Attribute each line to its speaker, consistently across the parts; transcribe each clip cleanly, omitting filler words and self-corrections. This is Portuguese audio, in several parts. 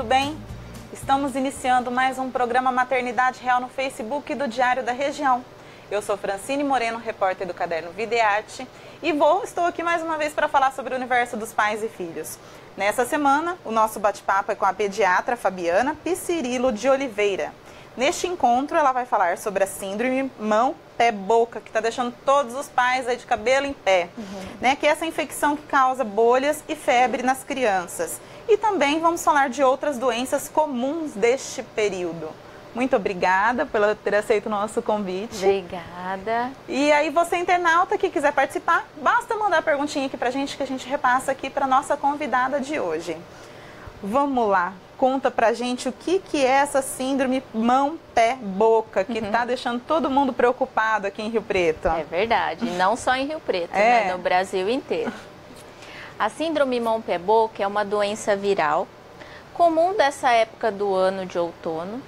Speaker 1: bem? Estamos iniciando mais um programa Maternidade Real no Facebook do Diário da Região. Eu sou Francine Moreno, repórter do Caderno Vida e Arte, e estou aqui mais uma vez para falar sobre o universo dos pais e filhos. Nessa semana, o nosso bate-papo é com a pediatra Fabiana Piscirilo de Oliveira. Neste encontro, ela vai falar sobre a síndrome mão-pé-boca, que está deixando todos os pais aí de cabelo em pé, né? Que é essa infecção que causa bolhas e febre nas crianças. E também vamos falar de outras doenças comuns deste período. Muito obrigada por ter aceito o nosso convite.
Speaker 2: Obrigada.
Speaker 1: E aí, você internauta que quiser participar, basta mandar a perguntinha aqui pra gente, que a gente repassa aqui para nossa convidada de hoje. Vamos lá, conta pra gente o que é essa síndrome mão-pé-boca, que tá deixando todo mundo preocupado aqui em Rio Preto.
Speaker 2: É verdade, não só em Rio Preto, né, no Brasil inteiro. A síndrome mão-pé-boca é uma doença viral, comum dessa época do ano de outono.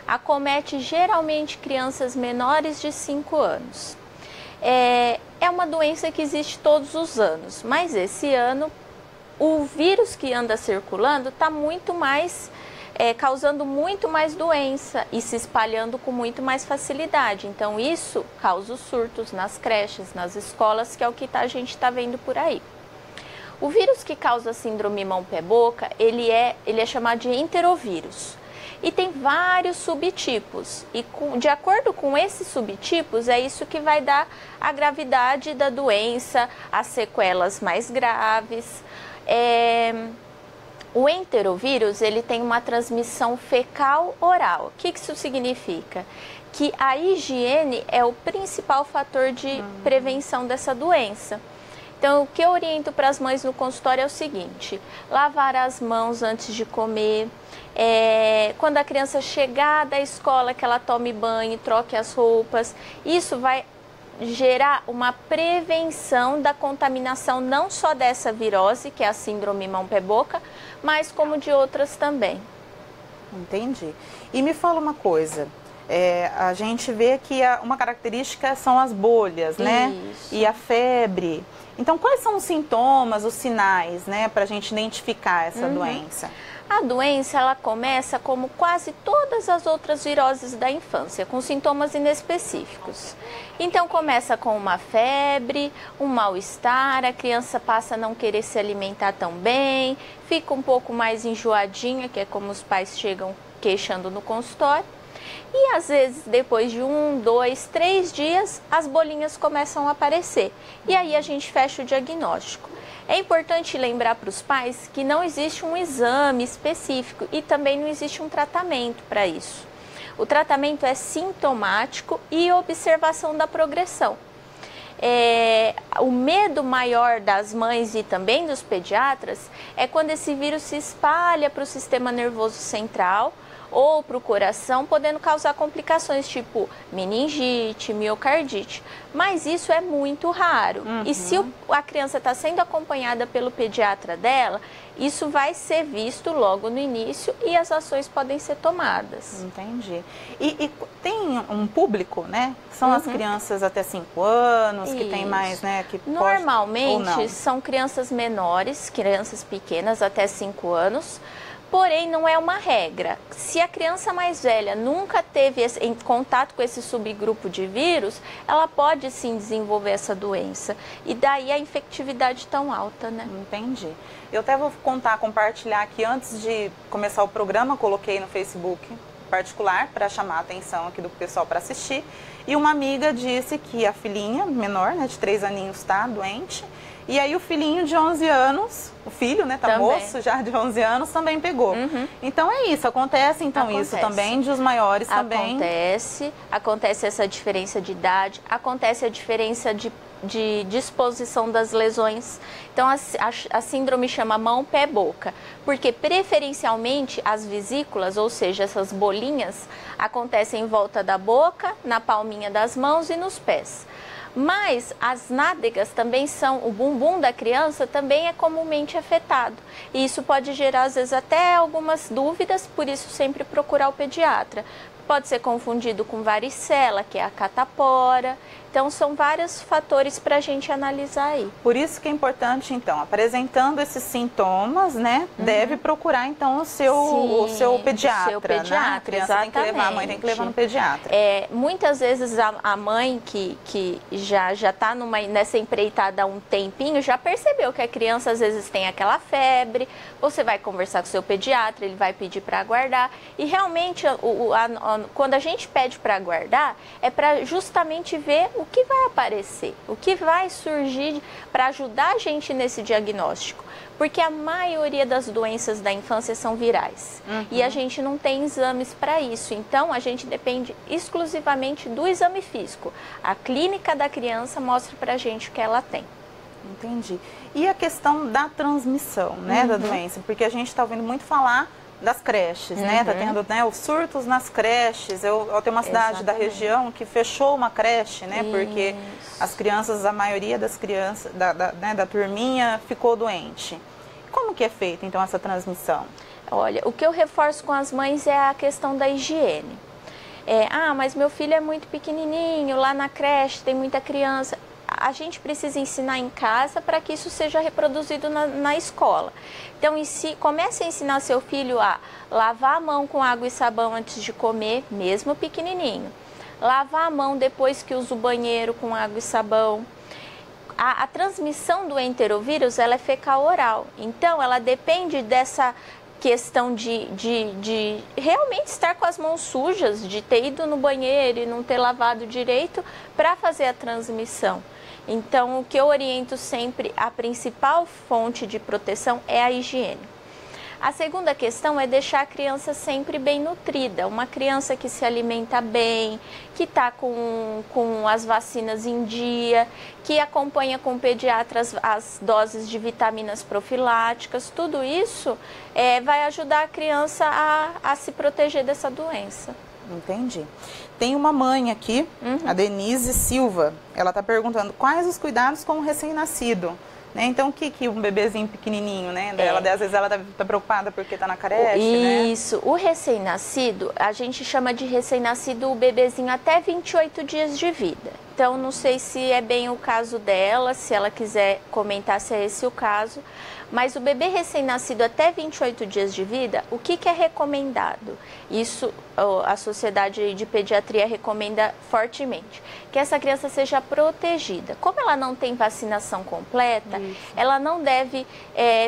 Speaker 2: Acomete geralmente crianças menores de 5 anos. É uma doença que existe todos os anos, mas esse ano o vírus que anda circulando está muito mais, causando muito mais doença e se espalhando com muito mais facilidade. Então isso causa os surtos nas creches, nas escolas, que é o que a gente está vendo por aí. O vírus que causa a síndrome mão-pé-boca, ele é chamado de enterovírus. E tem vários subtipos, e de acordo com esses subtipos, é isso que vai dar a gravidade da doença, as sequelas mais graves. O enterovírus, ele tem uma transmissão fecal-oral. O que isso significa? Que a higiene é o principal fator de prevenção dessa doença. Então, o que eu oriento para as mães no consultório é o seguinte: lavar as mãos antes de comer. Quando a criança chegar da escola, que ela tome banho, troque as roupas. Isso vai gerar uma prevenção da contaminação não só dessa virose, que é a síndrome mão-pé-boca, mas como de outras também.
Speaker 1: Entendi. E me fala uma coisa, a gente vê que uma característica são as bolhas, né?
Speaker 2: Isso.
Speaker 1: E a febre. Então, quais são os sintomas, os sinais, né, para a gente identificar essa doença?
Speaker 2: A doença, ela começa como quase todas as outras viroses da infância, com sintomas inespecíficos. Então, começa com uma febre, um mal-estar, a criança passa a não querer se alimentar tão bem, fica um pouco mais enjoadinha, que é como os pais chegam queixando no consultório. E às vezes, depois de 1, 2, 3 dias, as bolinhas começam a aparecer. E aí a gente fecha o diagnóstico. É importante lembrar para os pais que não existe um exame específico e também não existe um tratamento para isso. O tratamento é sintomático e observação da progressão. O medo maior das mães e também dos pediatras é quando esse vírus se espalha para o sistema nervoso central ou para o coração, podendo causar complicações tipo meningite, miocardite. Mas isso é muito raro. E se a criança está sendo acompanhada pelo pediatra dela, isso vai ser visto logo no início e as ações podem ser tomadas.
Speaker 1: Entendi. E tem um público, né? São as crianças até 5 anos, que tem mais, né? Que
Speaker 2: normalmente são crianças menores, crianças pequenas até 5 anos. Porém, não é uma regra. Se a criança mais velha nunca teve em contato com esse subgrupo de vírus, ela pode sim desenvolver essa doença. E daí a infectividade tão alta, né?
Speaker 1: Entendi. Eu até vou compartilhar aqui, antes de começar o programa, coloquei no Facebook particular para chamar a atenção aqui do pessoal para assistir. E uma amiga disse que a filhinha menor, né, de 3 aninhos, está doente. E aí o filhinho de 11 anos, o filho, né, tá moço já de 11 anos, também pegou. Então é isso, acontece isso também, de os maiores também.
Speaker 2: Acontece essa diferença de idade, acontece a diferença de disposição das lesões. Então a síndrome chama mão-pé-boca, porque preferencialmente as vesículas, ou seja, essas bolinhas, acontecem em volta da boca, na palminha das mãos e nos pés. Mas as nádegas também o bumbum da criança também é comumente afetado. E isso pode gerar, às vezes, até algumas dúvidas, por isso sempre procurar o pediatra. Pode ser confundido com varicela, que é a catapora. Então, são vários fatores para a gente analisar aí.
Speaker 1: Por isso que é importante, então, apresentando esses sintomas, né, deve procurar, então, o seu pediatra,
Speaker 2: o seu pediatra,
Speaker 1: né? A criança tem que levar, a mãe tem que levar no pediatra.
Speaker 2: Muitas vezes a mãe que já está nessa empreitada há um tempinho, já percebeu que a criança às vezes tem aquela febre, você vai conversar com o seu pediatra, ele vai pedir para aguardar. E realmente, quando a gente pede para aguardar, é para justamente ver o que vai aparecer, o que vai surgir para ajudar a gente nesse diagnóstico. Porque a maioria das doenças da infância são virais. E a gente não tem exames para isso. Então, a gente depende exclusivamente do exame físico. A clínica da criança mostra para a gente o que ela tem.
Speaker 1: Entendi. E a questão da transmissão, né, da doença? Porque a gente está ouvindo muito falar das creches, né? Tá tendo, né, os surtos nas creches. Eu tenho uma cidade da região que fechou uma creche, né? Porque as crianças, a maioria das crianças, da turminha ficou doente. Como que é feita, então, essa transmissão?
Speaker 2: Olha, o que eu reforço com as mães é a questão da higiene. Mas meu filho é muito pequenininho, lá na creche tem muita criança. A gente precisa ensinar em casa para que isso seja reproduzido na escola. Então, comece a ensinar seu filho a lavar a mão com água e sabão antes de comer, mesmo pequenininho. Lavar a mão depois que usa o banheiro com água e sabão. A transmissão do enterovírus, ela é fecal-oral. Então, ela depende dessa questão de realmente estar com as mãos sujas, de ter ido no banheiro e não ter lavado direito para fazer a transmissão. Então, o que eu oriento sempre, a principal fonte de proteção é a higiene. A segunda questão é deixar a criança sempre bem nutrida. Uma criança que se alimenta bem, que está com as vacinas em dia, que acompanha com o pediatra as doses de vitaminas profiláticas. Tudo isso vai ajudar a criança a se proteger dessa doença.
Speaker 1: Entendi. Tem uma mãe aqui, a Denise Silva. Ela está perguntando quais os cuidados com o recém-nascido. Né? Então, o que um bebezinho pequenininho, né? Às vezes ela tá preocupada porque está na creche,
Speaker 2: Isso. Né? O recém-nascido, a gente chama de recém-nascido o bebezinho até 28 dias de vida. Então, não sei se é bem o caso dela, se ela quiser comentar se é esse o caso. Mas o bebê recém-nascido até 28 dias de vida, o que é recomendado? Isso a Sociedade de Pediatria recomenda fortemente, que essa criança seja protegida. Como ela não tem vacinação completa, ela não deve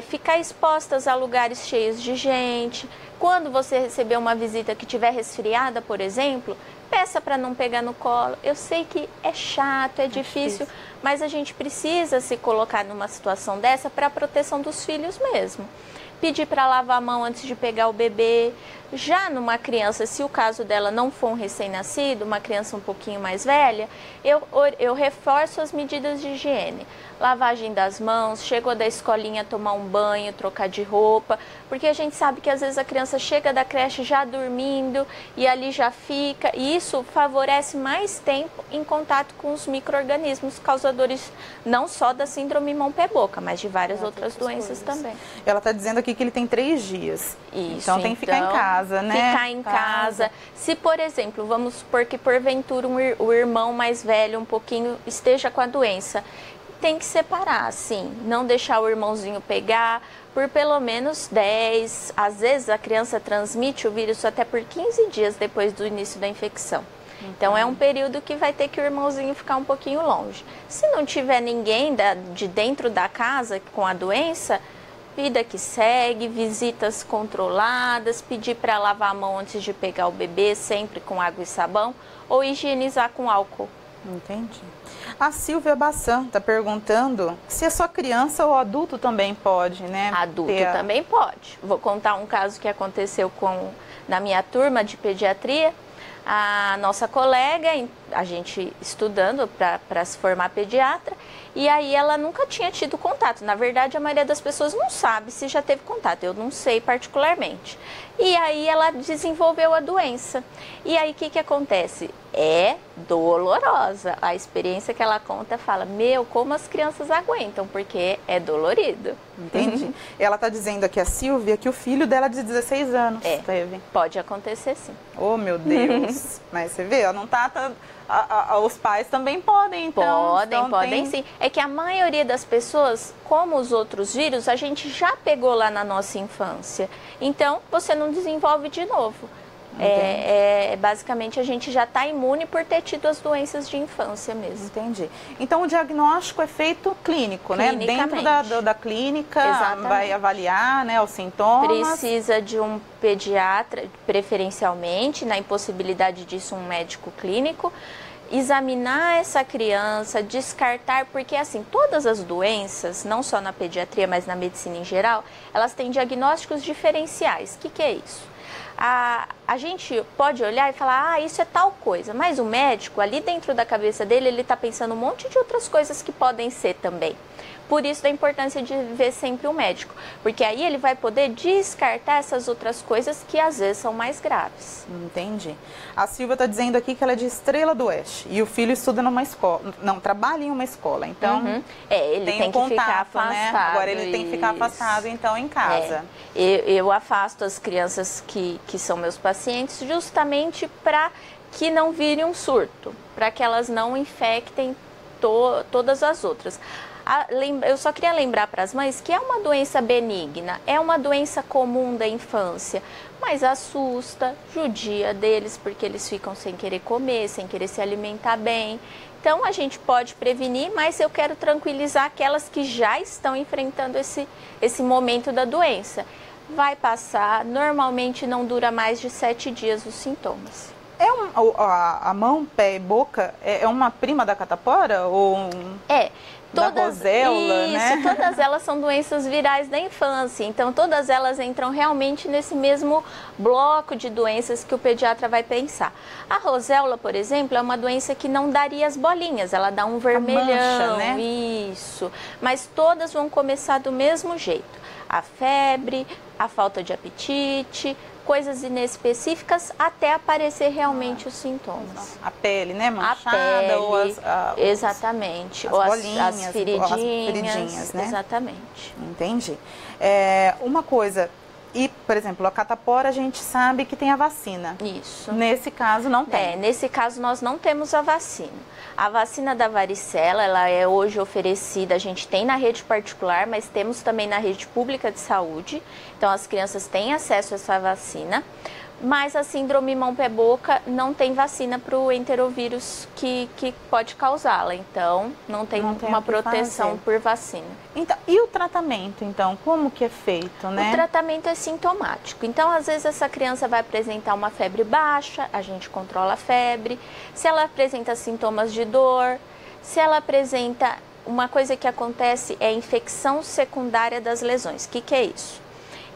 Speaker 2: ficar exposta a lugares cheios de gente. Quando você receber uma visita que estiver resfriada, por exemplo, peça para não pegar no colo. Eu sei que é chato, é difícil, mas a gente precisa se colocar numa situação dessa para a proteção dos filhos mesmo. Pedir para lavar a mão antes de pegar o bebê. Já numa criança, se o caso dela não for um recém-nascido, uma criança um pouquinho mais velha, eu reforço as medidas de higiene. Lavagem das mãos, chegou da escolinha, tomar um banho, trocar de roupa, porque a gente sabe que às vezes a criança chega da creche já dormindo e ali já fica, e isso favorece mais tempo em contato com os micro-organismos causadores não só da síndrome mão-pé-boca, mas de várias outras doenças também.
Speaker 1: Ela está dizendo aqui que ele tem 3 dias,
Speaker 2: isso,
Speaker 1: então tem que ficar em casa, né?
Speaker 2: Ficar em casa. Se, por exemplo, vamos supor que porventura o irmão mais velho um pouquinho esteja com a doença, tem que separar, sim, não deixar o irmãozinho pegar por pelo menos 10, às vezes a criança transmite o vírus até por 15 dias depois do início da infecção. Então é um período que vai ter que o irmãozinho ficar um pouquinho longe. Se não tiver ninguém de dentro da casa com a doença, vida que segue, visitas controladas, pedir para lavar a mão antes de pegar o bebê, sempre com água e sabão, ou higienizar com álcool.
Speaker 1: Entendi. A Silvia Bassan está perguntando se é só criança ou adulto também pode, né?
Speaker 2: Adulto também pode. Vou contar um caso que aconteceu na minha turma de pediatria. A nossa colega, a gente estudando para se formar pediatra, e aí ela nunca tinha tido contato. Na verdade, a maioria das pessoas não sabe se já teve contato, eu não sei particularmente. E aí ela desenvolveu a doença. E aí o que acontece? É dolorosa. A experiência que ela conta fala, meu, como as crianças aguentam, porque é dolorido.
Speaker 1: Entendi. Ela está dizendo aqui, a Silvia, que o filho dela de 16 anos teve.
Speaker 2: Pode acontecer sim.
Speaker 1: Oh, meu Deus. Mas você vê, ela não tá... os pais também podem, então.
Speaker 2: Podem sim. É que a maioria das pessoas, como os outros vírus, a gente já pegou lá na nossa infância. Então, você não desenvolve de novo. Basicamente, a gente já está imune por ter tido as doenças de infância mesmo.
Speaker 1: Entendi. Então, o diagnóstico é feito clínico, né? Dentro da clínica, vai avaliar, né, os sintomas.
Speaker 2: Precisa de um pediatra, preferencialmente, na impossibilidade disso, um médico clínico. Examinar essa criança, descartar, porque assim, todas as doenças, não só na pediatria, mas na medicina em geral, elas têm diagnósticos diferenciais. O que é isso? A gente pode olhar e falar, isso é tal coisa, mas o médico, ali dentro da cabeça dele, ele está pensando um monte de outras coisas que podem ser também. Por isso da importância de ver sempre o médico, porque aí ele vai poder descartar essas outras coisas que às vezes são mais graves.
Speaker 1: Entendi. A Silvia está dizendo aqui que ela é de Estrela do Oeste e o filho estuda numa escola, não, trabalha em uma escola, então
Speaker 2: ele tem que ficar afastado.
Speaker 1: Né? Agora ele tem que ficar afastado, então, em casa.
Speaker 2: Eu afasto as crianças que são meus pacientes justamente para que não vire um surto, para que elas não infectem todas as outras. Eu só queria lembrar para as mães que é uma doença benigna, é uma doença comum da infância, mas assusta, judia deles porque eles ficam sem querer comer, sem querer se alimentar bem. Então a gente pode prevenir, mas eu quero tranquilizar aquelas que já estão enfrentando esse momento da doença. Vai passar, normalmente não dura mais de 7 dias os sintomas.
Speaker 1: A mão, pé e boca é uma prima da catapora? Ou da roséola, né?
Speaker 2: Todas elas são doenças virais da infância, então todas elas entram realmente nesse mesmo bloco de doenças que o pediatra vai pensar. A roséola, por exemplo, é uma doença que não daria as bolinhas, ela dá um vermelhão,
Speaker 1: mancha, né?
Speaker 2: Isso, mas todas vão começar do mesmo jeito. A febre, a falta de apetite, coisas inespecíficas até aparecer realmente os sintomas.
Speaker 1: A pele, né? Manchada,
Speaker 2: a pele,
Speaker 1: ou
Speaker 2: exatamente.
Speaker 1: As bolinhas,
Speaker 2: as feridinhas,
Speaker 1: né?
Speaker 2: Exatamente.
Speaker 1: Entendi. Uma coisa, por exemplo, a catapora a gente sabe que tem a vacina.
Speaker 2: Isso.
Speaker 1: Nesse caso não tem.
Speaker 2: Nesse caso nós não temos a vacina. A vacina da varicela, ela é hoje oferecida, a gente tem na rede particular, mas temos também na rede pública de saúde. Então as crianças têm acesso a essa vacina. Mas a síndrome mão-pé-boca não tem vacina para o enterovírus que pode causá-la. Então, não tem uma proteção por vacina.
Speaker 1: Então, e o tratamento, então? Como que é feito, né?
Speaker 2: O tratamento é sintomático. Então, às vezes, essa criança vai apresentar uma febre baixa, a gente controla a febre. Se ela apresenta sintomas de dor, se ela apresenta... Uma coisa que acontece é a infecção secundária das lesões. O que é isso?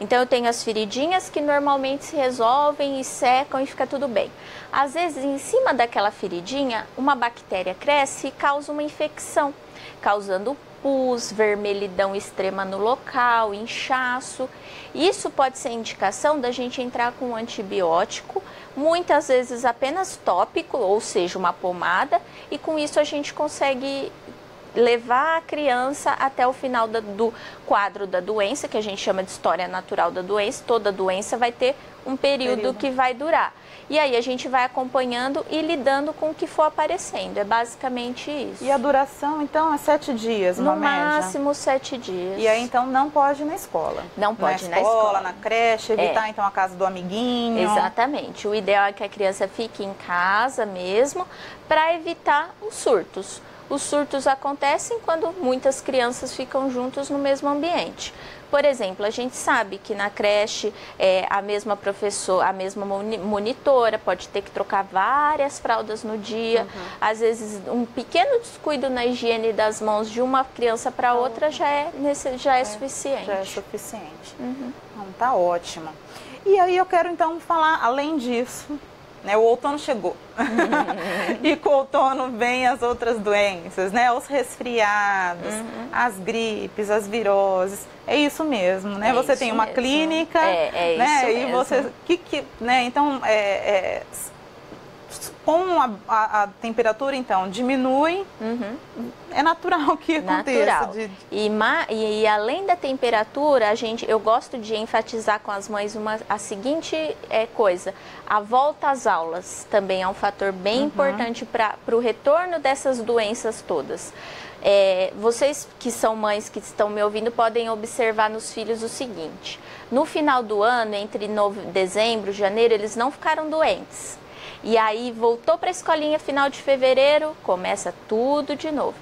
Speaker 2: Então, eu tenho as feridinhas que normalmente se resolvem e secam e fica tudo bem. Às vezes, em cima daquela feridinha, uma bactéria cresce e causa uma infecção, causando pus, vermelhidão extrema no local, inchaço. Isso pode ser indicação da gente entrar com um antibiótico, muitas vezes apenas tópico, ou seja, uma pomada, e com isso a gente consegue levar a criança até o final do quadro da doença, que a gente chama de história natural da doença. Toda doença vai ter um período que vai durar. E aí a gente vai acompanhando e lidando com o que for aparecendo. É basicamente isso.
Speaker 1: E a duração, então, é 7 dias, uma média?
Speaker 2: No máximo 7 dias.
Speaker 1: E aí, então, não pode ir na escola?
Speaker 2: Não pode ir na escola.
Speaker 1: Na creche, evitar, então, a casa do amiguinho?
Speaker 2: Exatamente. O ideal é que a criança fique em casa mesmo, para evitar os surtos. Os surtos acontecem quando muitas crianças ficam juntos no mesmo ambiente. Por exemplo, a gente sabe que na creche a mesma professora, a mesma monitora pode ter que trocar várias fraldas no dia. Às vezes, um pequeno descuido na higiene das mãos de uma criança para outra já é suficiente.
Speaker 1: Já é suficiente. Então, tá ótimo. E aí eu quero, então, falar, além disso, né? O outono chegou. E com o outono vem as outras doenças, né? Os resfriados, as gripes, as viroses. É isso mesmo, né? Você tem uma clínica,
Speaker 2: né?
Speaker 1: Isso
Speaker 2: mesmo.
Speaker 1: E você, né? Então, com a temperatura, então, diminui, é natural que aconteça.
Speaker 2: Natural. E além da temperatura, eu gosto de enfatizar com as mães a seguinte coisa: a volta às aulas também é um fator bem importante para o retorno dessas doenças todas. Vocês que são mães que estão me ouvindo podem observar nos filhos o seguinte: no final do ano, entre dezembro e janeiro, eles não ficaram doentes. E aí voltou para a escolinha final de fevereiro, começa tudo de novo.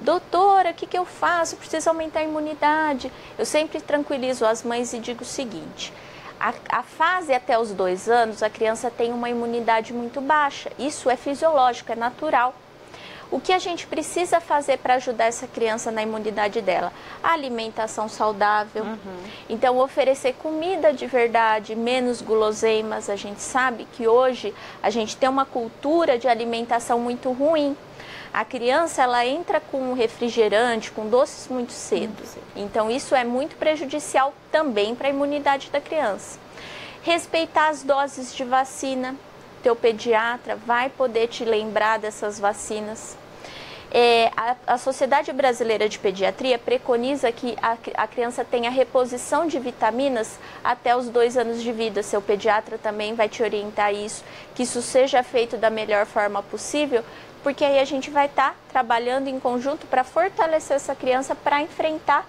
Speaker 2: Doutora, o que eu faço? Preciso aumentar a imunidade. Eu sempre tranquilizo as mães e digo o seguinte: a fase até os 2 anos, a criança tem uma imunidade muito baixa. Isso é fisiológico, é natural. O que a gente precisa fazer para ajudar essa criança na imunidade dela? A alimentação saudável. Então, oferecer comida de verdade, menos guloseimas. A gente sabe que hoje a gente tem uma cultura de alimentação muito ruim. A criança, ela entra com refrigerante, com doces muito cedo. Então, isso é muito prejudicial também para a imunidade da criança. Respeitar as doses de vacina. Teu pediatra vai poder te lembrar dessas vacinas. A Sociedade Brasileira de Pediatria preconiza que a criança tenha reposição de vitaminas até os 2 anos de vida. Seu pediatra também vai te orientar isso, que isso seja feito da melhor forma possível, porque aí a gente vai estar trabalhando em conjunto para fortalecer essa criança para enfrentar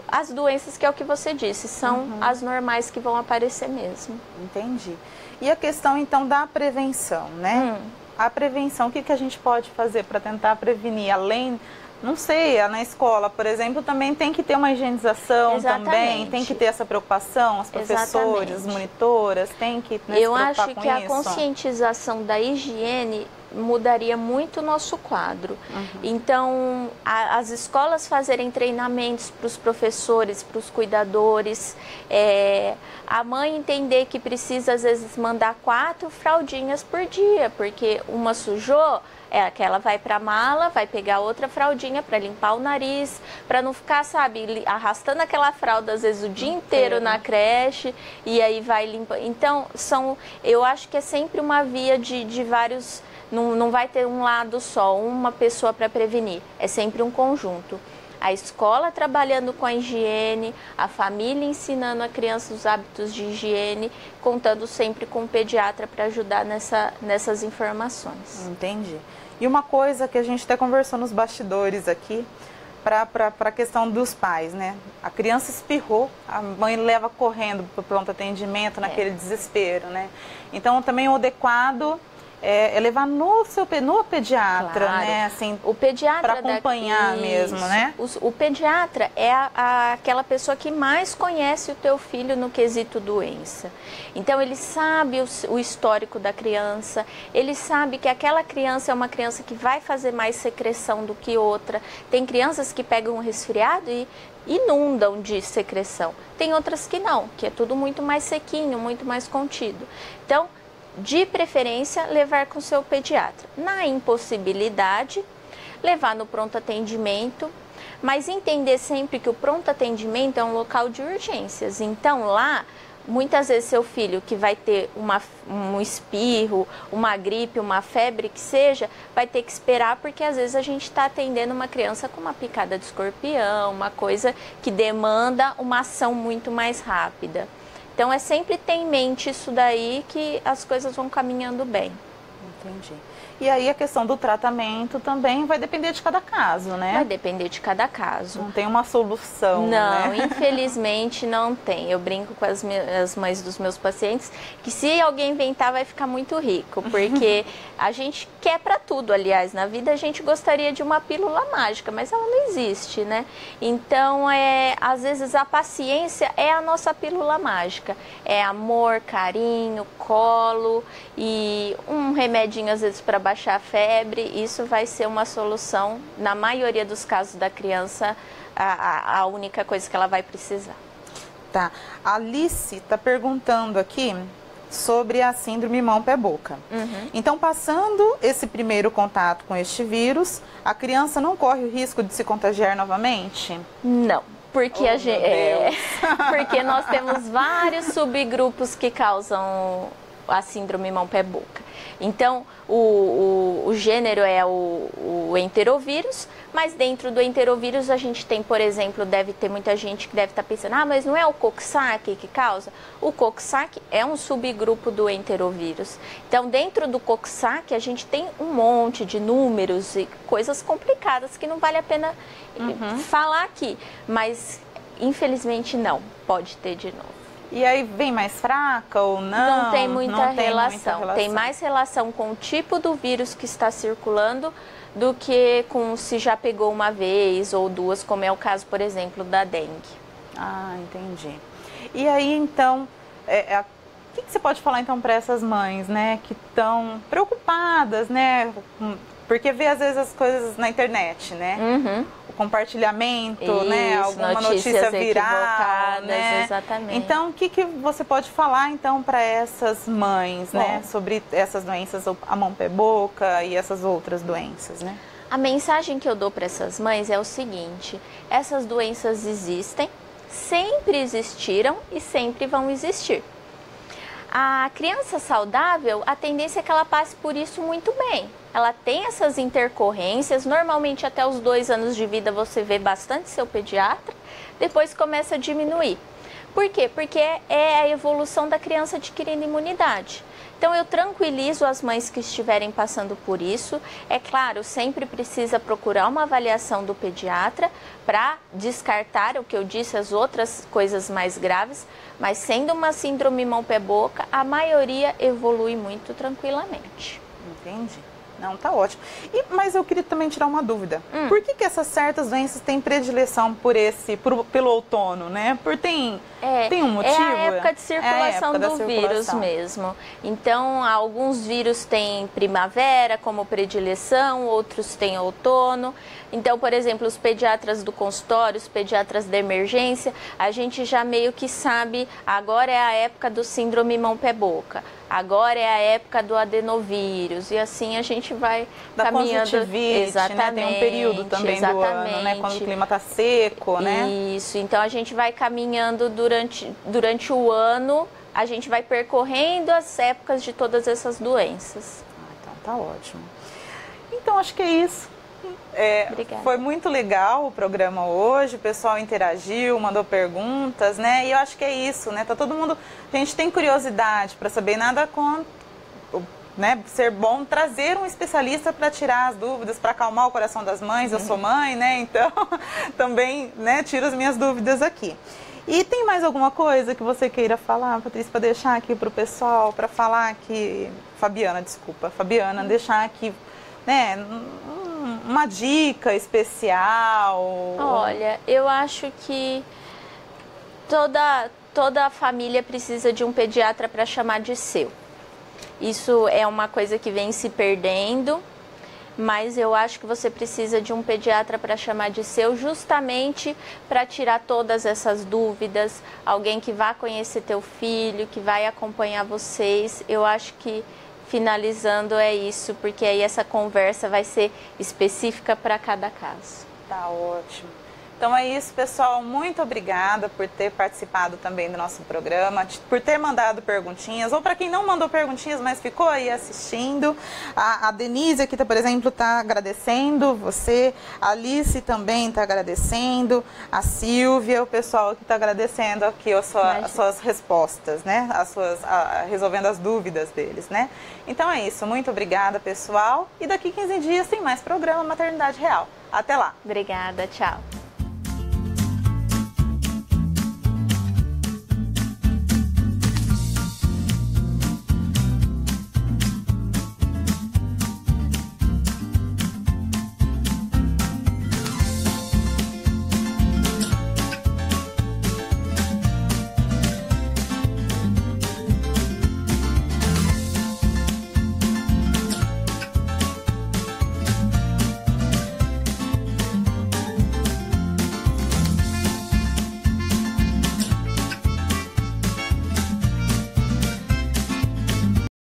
Speaker 2: as doenças, que é o que você disse, são as normais que vão aparecer mesmo.
Speaker 1: Entendi. E a questão, então, da prevenção, né? A prevenção, o que a gente pode fazer para tentar prevenir? Além, não sei, na escola, por exemplo, também tem que ter uma higienização também, tem que ter essa preocupação, os professores, as monitoras, tem que se preocupar com isso.
Speaker 2: Eu acho que a conscientização da higiene mudaria muito o nosso quadro. Então, as escolas fazerem treinamentos para os professores, para os cuidadores, a mãe entender que precisa, às vezes, mandar 4 fraldinhas por dia, porque uma sujou, que ela vai para a mala, vai pegar outra fraldinha para limpar o nariz, para não ficar, sabe, arrastando aquela fralda, às vezes, o dia inteiro na creche, e aí vai limpar. Então, eu acho que é sempre uma via de vários. Não vai ter um lado só, uma pessoa para prevenir, é sempre um conjunto. A escola trabalhando com a higiene, a família ensinando a criança os hábitos de higiene, contando sempre com o pediatra para ajudar nessas informações.
Speaker 1: Entendi. E uma coisa que a gente até conversou nos bastidores aqui, para a questão dos pais, né? A criança espirrou, a mãe leva correndo para o pronto atendimento naquele desespero, né? Então, também o adequado é levar no pediatra, claro, né? Assim,
Speaker 2: o pediatra
Speaker 1: para acompanhar mesmo, né?
Speaker 2: O pediatra é aquela pessoa que mais conhece o teu filho no quesito doença. Então, ele sabe o histórico da criança, ele sabe que aquela criança é uma criança que vai fazer mais secreção do que outra. Tem crianças que pegam um resfriado e inundam de secreção. Tem outras que não, que é tudo muito mais sequinho, muito mais contido. Então, de preferência, levar com seu pediatra. Na impossibilidade, levar no pronto atendimento, mas entender sempre que o pronto atendimento é um local de urgências. Então, lá, muitas vezes seu filho que vai ter um espirro, uma gripe, uma febre que seja, vai ter que esperar, porque às vezes a gente está atendendo uma criança com uma picada de escorpião, uma coisa que demanda uma ação muito mais rápida. Então, é sempre ter em mente isso daí, que as coisas vão caminhando bem.
Speaker 1: Entendi. E aí a questão do tratamento também vai depender de cada caso, né?
Speaker 2: Vai depender de cada caso.
Speaker 1: Não tem uma solução,
Speaker 2: não,
Speaker 1: né?
Speaker 2: Infelizmente não tem. Eu brinco com as mães dos meus pacientes que se alguém inventar vai ficar muito rico, porque a gente quer para tudo, aliás, na vida a gente gostaria de uma pílula mágica, mas ela não existe, né? Então, às vezes a paciência é a nossa pílula mágica. É amor, carinho, colo e um remedinho às vezes para baixar a febre. Isso vai ser uma solução, na maioria dos casos da criança, a única coisa que ela vai precisar.
Speaker 1: Tá. A Alice está perguntando aqui sobre a síndrome mão-pé-boca. Então, passando esse primeiro contato com este vírus, a criança não corre o risco de se contagiar novamente?
Speaker 2: Não. Porque, porque nós temos vários subgrupos que causam a síndrome mão-pé-boca. Então, o gênero é o enterovírus, mas dentro do enterovírus a gente tem, por exemplo, deve ter muita gente que deve estar pensando, mas não é o Coxsackie que causa? O Coxsackie é um subgrupo do enterovírus. Então, dentro do Coxsackie a gente tem um monte de números e coisas complicadas que não vale a pena falar aqui, mas infelizmente não, pode ter de novo.
Speaker 1: E aí vem mais fraca ou não?
Speaker 2: Não tem muita relação. Tem mais relação com o tipo do vírus que está circulando do que com se já pegou uma vez ou duas, como é o caso, por exemplo, da dengue.
Speaker 1: Ah, entendi. E aí, então, o que você pode falar, então, para essas mães, né, que estão preocupadas, né, porque vê, às vezes, as coisas na internet, né? O compartilhamento,
Speaker 2: isso,
Speaker 1: né? Alguma notícia viral, né?
Speaker 2: Exatamente.
Speaker 1: Então, o que você pode falar, então, para essas mães, né? Sobre essas doenças, a mão-pé-boca e essas outras doenças, né?
Speaker 2: A mensagem que eu dou para essas mães é o seguinte: essas doenças existem, sempre existiram e sempre vão existir. A criança saudável, a tendência é que ela passe por isso muito bem. Ela tem essas intercorrências, normalmente até os 2 anos de vida você vê bastante seu pediatra, depois começa a diminuir. Por quê? Porque é a evolução da criança adquirindo imunidade. Então eu tranquilizo as mães que estiverem passando por isso. É claro, sempre precisa procurar uma avaliação do pediatra para descartar o que eu disse, as outras coisas mais graves, mas sendo uma síndrome mão-pé-boca, a maioria evolui muito tranquilamente.
Speaker 1: Entendi. Não, tá ótimo. Mas eu queria também tirar uma dúvida. Por que essas certas doenças têm predileção pelo outono, né? Tem um motivo?
Speaker 2: É a época de circulação do vírus mesmo. Então, alguns vírus têm primavera como predileção, outros têm outono. Então, por exemplo, os pediatras do consultório, os pediatras da emergência, a gente já meio que sabe, agora é a época do síndrome mão-pé-boca, agora é a época do adenovírus, e assim a gente vai caminhando.
Speaker 1: Exatamente, né? Tem um período também do ano, né? Quando o clima está seco, né?
Speaker 2: Isso, então a gente vai caminhando durante o ano, a gente vai percorrendo as épocas de todas essas doenças.
Speaker 1: Então tá ótimo. Então acho que é isso. Foi muito legal o programa hoje, o pessoal interagiu, mandou perguntas, né? E eu acho que é isso, né? Tá todo mundo, a gente tem curiosidade para saber, nada com, né? Ser bom trazer um especialista para tirar as dúvidas, para acalmar o coração das mães. Eu sou mãe, né? Então também, né? Tiro as minhas dúvidas aqui. E tem mais alguma coisa que você queira falar, Patrícia, para deixar aqui para o pessoal, para falar que Fabiana, deixar aqui, né? Uma dica especial?
Speaker 2: Olha, eu acho que toda a família precisa de um pediatra para chamar de seu. Isso é uma coisa que vem se perdendo, mas eu acho que você precisa de um pediatra para chamar de seu, justamente para tirar todas essas dúvidas, alguém que vá conhecer teu filho, que vai acompanhar vocês. Eu acho que finalizando é isso, porque aí essa conversa vai ser específica para cada caso.
Speaker 1: Tá ótimo. Então é isso, pessoal. Muito obrigada por ter participado também do nosso programa, por ter mandado perguntinhas, ou para quem não mandou perguntinhas, mas ficou aí assistindo. A Denise aqui, por exemplo, está agradecendo você. A Alice também está agradecendo. A Silvia, o pessoal que está agradecendo aqui as suas respostas, né? Resolvendo as dúvidas deles, né? Então é isso. Muito obrigada, pessoal. E daqui 15 dias tem mais programa Maternidade Real. Até lá.
Speaker 2: Obrigada, tchau.